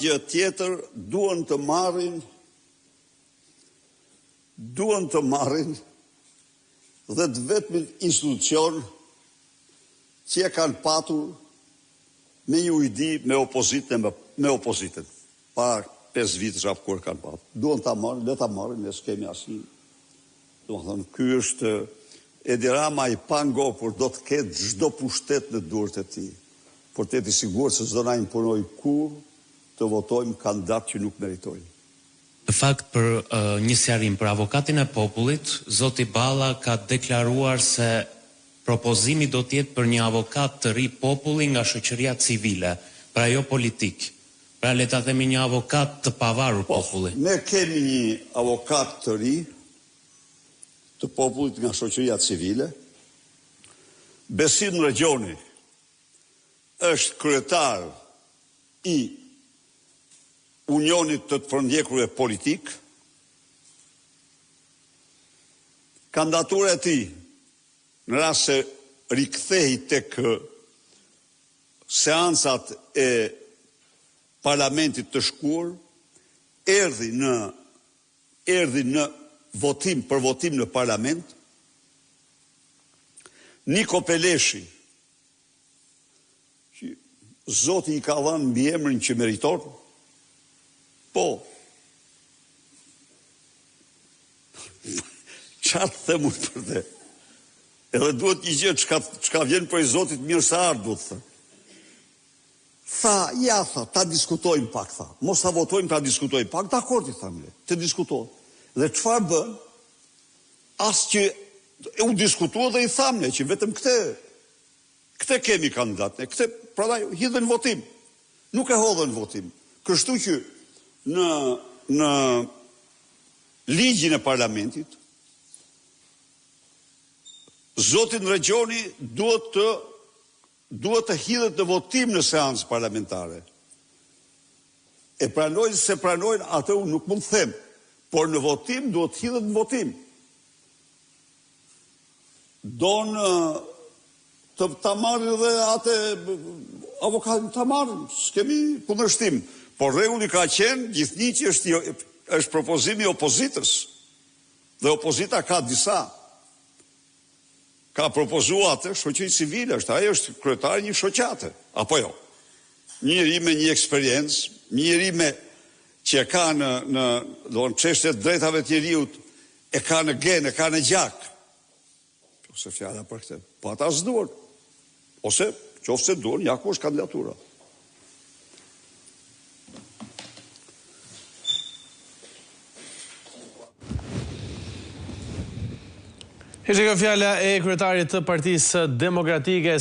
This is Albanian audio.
Gjë tjetër, duan të marrin dhe të vetmin institucion që e kanë patur me një ujdi me opozitën. Para 5 vite shap kur kanë patur. Duan ta marrin, le ta marrin, ne s'kemi asnjë. Domethënë, ky është Edi Rama i pangokur, do të ketë çdo pushtet në durët e tij. Por të jetë i sigurt se s'do na imponoj kur të votojmë kandidat që nuk meritojnë. Në fakt, për një sqarim për avokatin e popullit, zoti Balla ka deklaruar se propozimi do të jetë për një avokat të ri populli nga shoqëria civile, pra jo politik. Pra le ta themi një avokat të pavarur populli. Ne kemi një avokat të ri të popullit nga shoqëria civile. Besim Rexhoni është kryetar i Unionit të përndjekurve politik. Kandidatura e tij, në rast se rikthehej tek seancat e parlamentit të shkuar, erdhi në votim në parlament. Niko Peleshi, që Zoti i ka dhënë mbiemrin që meriton, po, çfarë them unë për te? Edhe duhet një gjë çka vjen prej Zotit mirë se ardh, duhet thënë. Ta diskutojmë pak, tha. Mos ta votojmë, ta diskutojmë pak. Dakor, i thamë, të diskutojmë. Dhe çfarë bën? As që u diskutua dhe i thamë që vetëm këtë kemi kandidat, këtë prandaj hidhen votim. Nuk e hodhën votim. Kështu që në ligjin e parlamentit, zotin Rexhoni duhet të hidhet në votim në seancë parlamentare. E pranojnë se pranojnë, atë unë nuk mund të them, por në votim duhet të hidhet në votim. Donë ta marrin dhe atë avokatin ta marrin, s'kemi kundërshtim. Por rregulli ka qenë gjithnjë që është propozimi i opozitës. Dhe opozita ka disa. Ka propozuar atë shoqëri civile, ajo është kryetari një shoqate, apo jo? Një njeri me një eksperiencë, një njeri që e ka në çështjet drejtave të njerëzit, e ka në gen, e ka në gjak. Ose fjala për këtë. Po ata s'duan. Ose qoftë se duan, ja ku është kandidatura. Ishte kjo fjala e kryetarit të Partisë Demokratike